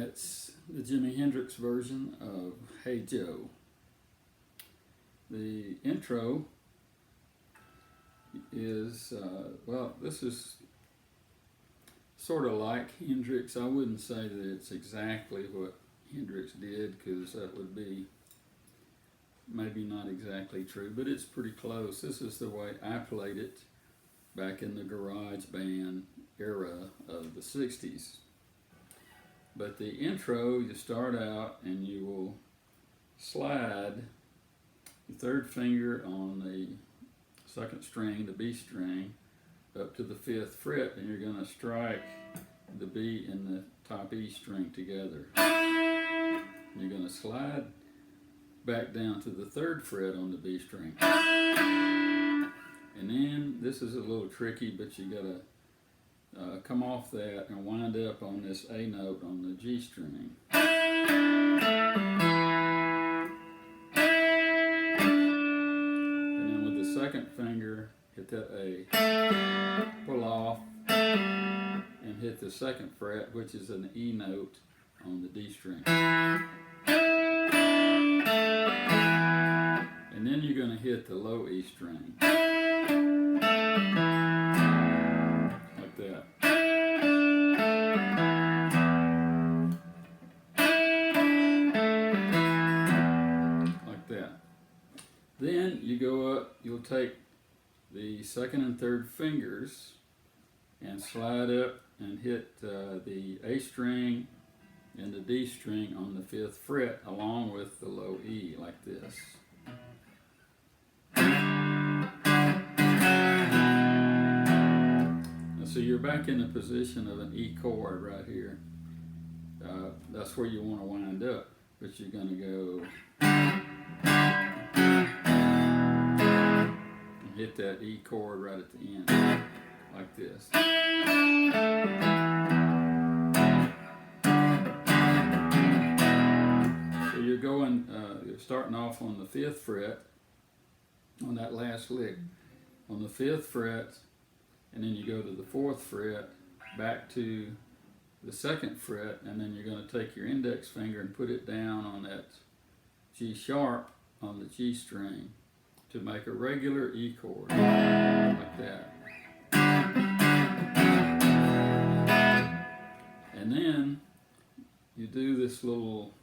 That's the Jimi Hendrix version of Hey Joe. The intro is, this is sort of like Hendrix. I wouldn't say that it's exactly what Hendrix did, because that would be maybe not exactly true, but it's pretty close. This is the way I played it back in the garage band era of the 60s. But the intro, you start out and you will slide your third finger on the second string, the B string, up to the 5th fret, and you're going to strike the B and the top E string together. You're going to slide back down to the 3rd fret on the B string. And then, this is a little tricky, but you got to come off that and wind up on this A note on the G string. And then with the second finger, hit that A. Pull off and hit the 2nd fret, which is an E note on the D string. And then you're going to hit the low E string. Like that. Like that. Then you go up, you'll take the 2nd and 3rd fingers and slide up and hit the A string and the D string on the 5th fret along with the low E, like this. So you're back in the position of an E chord right here. That's where you want to wind up, but you're going to go and hit that E chord right at the end, like this. So you're going, you're starting off on the 5th fret, on that last lick, on the 5th fret, and then you go to the 4th fret, back to the 2nd fret, and then you're going to take your index finger and put it down on that G sharp on the G string to make a regular E chord, like that. And then you do this little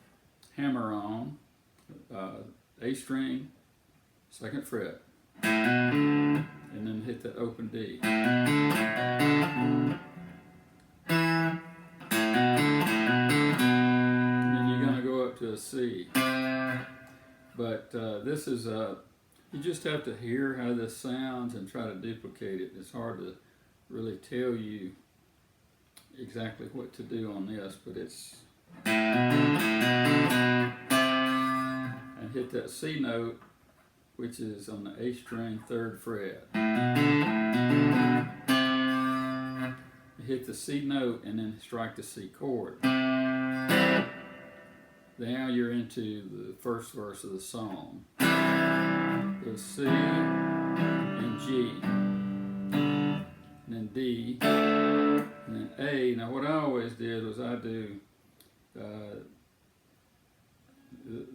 hammer on, A string, 2nd fret, and then hit that open D. And then you're going to go up to a C. But this is you just have to hear how this sounds and try to duplicate it. It's hard to really tell you exactly what to do on this, but it's, and hit that C note, which is on the A string, 3rd fret. Hit the C note and then strike the C chord. Now you're into the first verse of the song. The C and G, and then D, and then A. Now what I always did was I do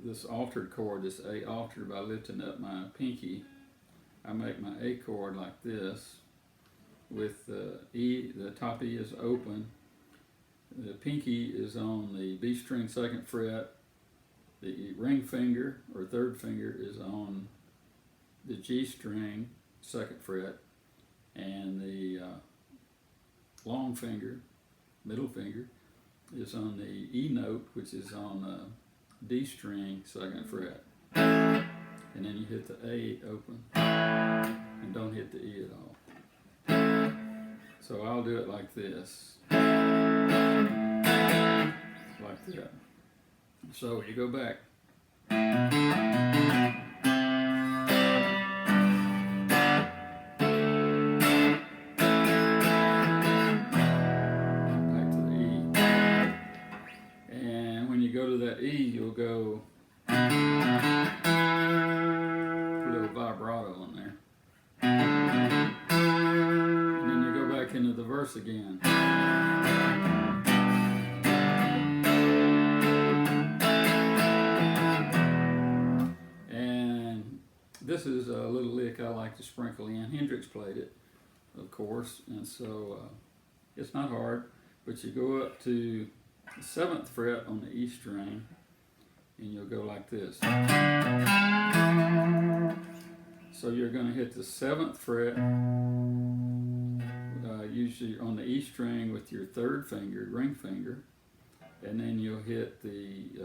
this altered chord, this A altered, by lifting up my pinky. I make my A chord like this, with the E, the top E is open, the pinky is on the B string 2nd fret, the ring finger or 3rd finger is on the G string 2nd fret, and the long finger, middle finger, is on the E note, which is on D string 2nd fret, and then you hit the A open and don't hit the E at all. So I'll do it like this, like that. So you go back. Back to the E. And when you go to that E, you'll go a little vibrato on there. And then you go back into the verse again. is a little lick I like to sprinkle in. Hendrix played it, of course, and so it's not hard, but you go up to the 7th fret on the E string, and you'll go like this. So you're going to hit the 7th fret, usually on the E string with your 3rd finger, ring finger, and then you'll hit the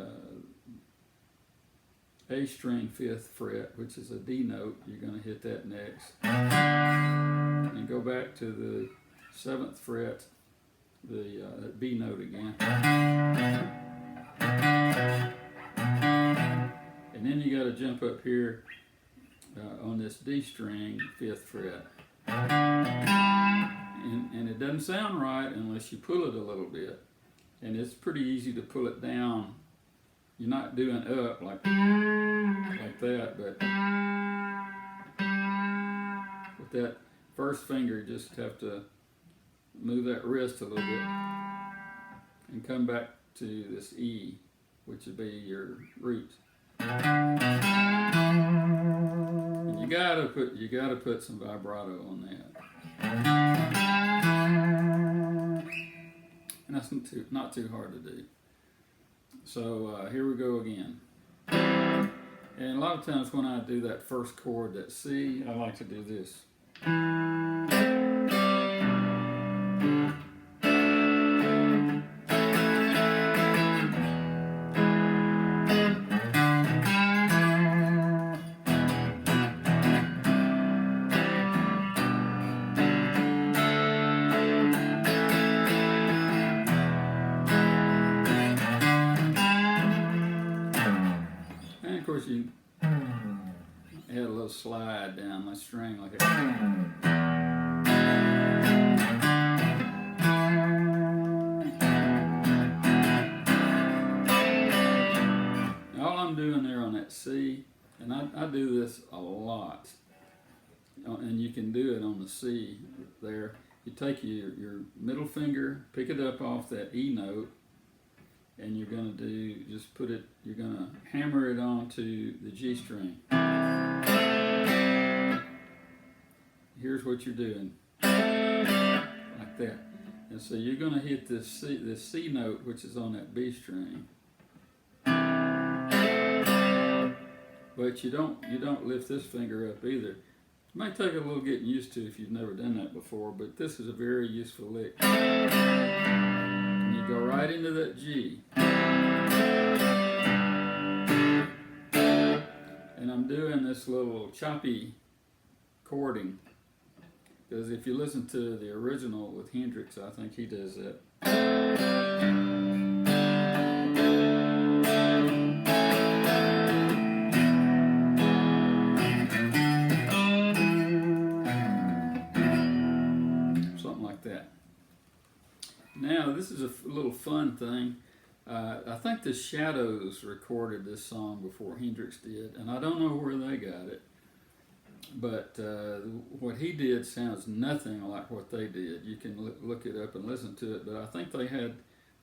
A string 5th fret, which is a D note. You're going to hit that next. And go back to the 7th fret, the B note again. And then you got to jump up here on this D string 5th fret. And it doesn't sound right unless you pull it a little bit. And it's pretty easy to pull it down. You're not doing up like that, but with that first finger, you just have to move that wrist a little bit and come back to this E, which would be your root. And you gotta put some vibrato on that. And that's not too hard to do. So here we go again. And a lot of times when I do that first chord, that C, I like to do this. And of course you add a little slide down the string like that. All I'm doing there on that C, and I do this a lot, and you can do it on the C there. You take your middle finger, pick it up off that E note, and you're going to you're going to hammer it onto the G string. Here's what you're doing, like that. And so you're going to hit this C note, which is on that B string. But you don't lift this finger up either. It might take a little getting used to if you've never done that before, but this is a very useful lick. And you go right into that G. And I'm doing this little choppy chording, because if you listen to the original with Hendrix, I think he does that. Something like that. Now, this is a little fun thing. I think the Shadows recorded this song before Hendrix did, and I don't know where they got it. But what he did sounds nothing like what they did. You can look it up and listen to it. But I think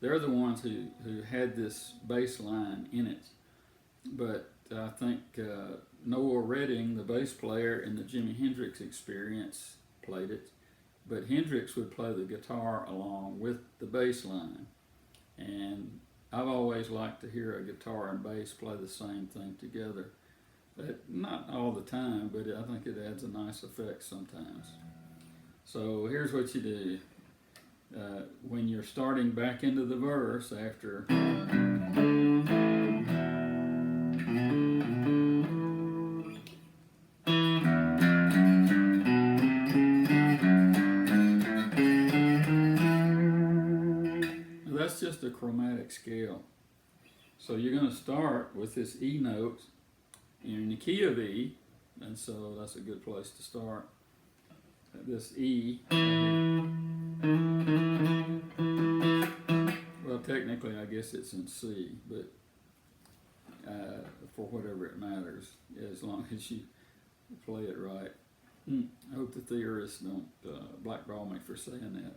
they're the ones who had this bass line in it. But I think Noel Redding, the bass player in the Jimi Hendrix Experience, played it. But Hendrix would play the guitar along with the bass line. And I've always liked to hear a guitar and bass play the same thing together. Not all the time, but I think it adds a nice effect sometimes. So here's what you do. When you're starting back into the verse after that's just a chromatic scale. So you're going to start with this E note. You're in the key of E, and so that's a good place to start. This E. Well, technically, I guess it's in C, but for whatever it matters, as long as you play it right. I hope the theorists don't blackball me for saying that.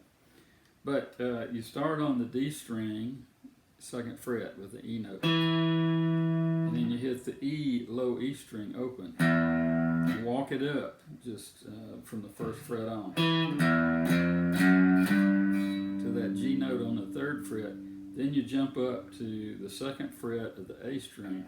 But you start on the D string, 2nd fret with the E note. And then you hit the E, low E string open. walk it up just from the first fret on to that G note on the 3rd fret. Then you jump up to the 2nd fret of the A string.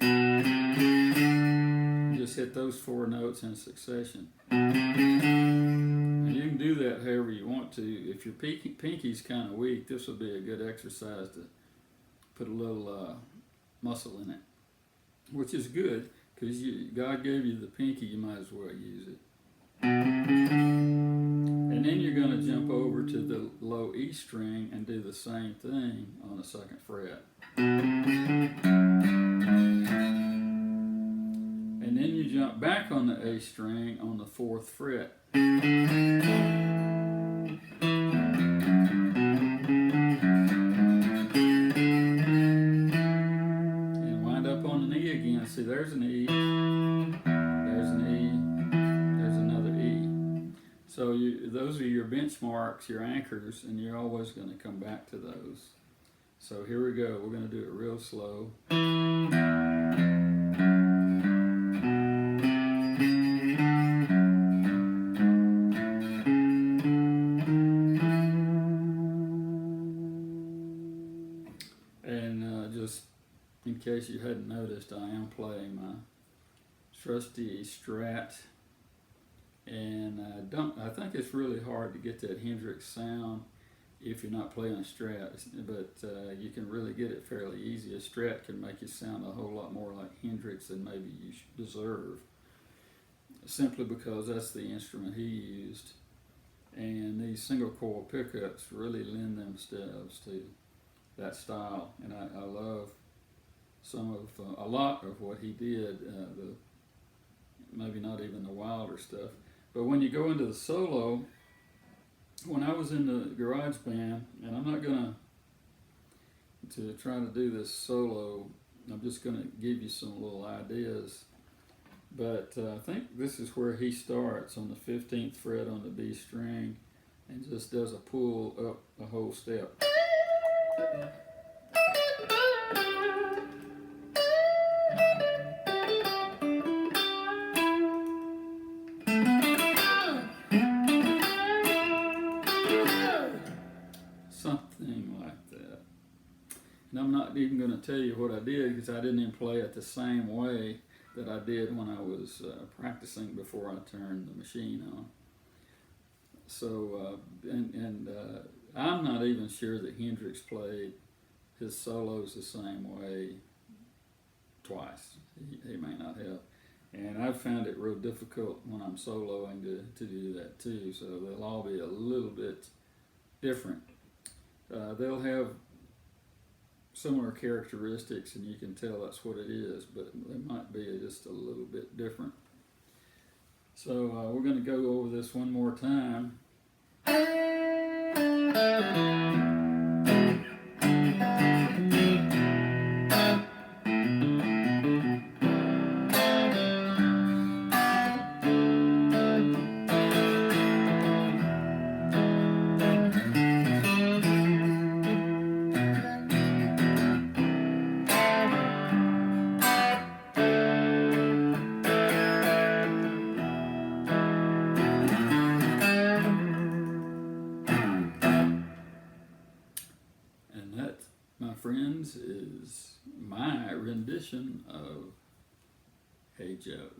Just hit those 4 notes in succession. And you can do that however you want to. If your pinky's kind of weak, this will be a good exercise to put a little muscle in it, which is good because God gave you the pinky, you might as well use it. And then you're going to jump over to the low E string and do the same thing on the 2nd fret. And then you jump back on the A string on the 4th fret. And wind up on an E again. See, there's an E, there's an E, there's another E. So those are your benchmarks, your anchors, and you're always going to come back to those. So here we go. We're going to do it real slow. And just in case you hadn't noticed, I am playing my trusty Strat. And I think it's really hard to get that Hendrix sound if you're not playing a Strat, but you can really get it fairly easy. A Strat can make you sound a whole lot more like Hendrix than maybe you deserve, simply because that's the instrument he used. And these single coil pickups really lend themselves to that style, and I love a lot of what he did, maybe not even the wilder stuff. But when you go into the solo, when I was in the garage band, and I'm not going to try to do this solo, I'm just going to give you some little ideas. But I think this is where he starts on the 15th fret on the B string and just does a pull up a whole step. Something like that. And I'm not even going to tell you what I did because I didn't even play it the same way that I did when I was practicing before I turned the machine on. So, I'm not even sure that Hendrix played his solos the same way twice. He may not have. And I've found it real difficult when I'm soloing to do that too, so they'll all be a little bit different. They'll have similar characteristics and you can tell that's what it is, but they might be just a little bit different. So we're going to go over this one more time. Friends, is my rendition of Hey Joe.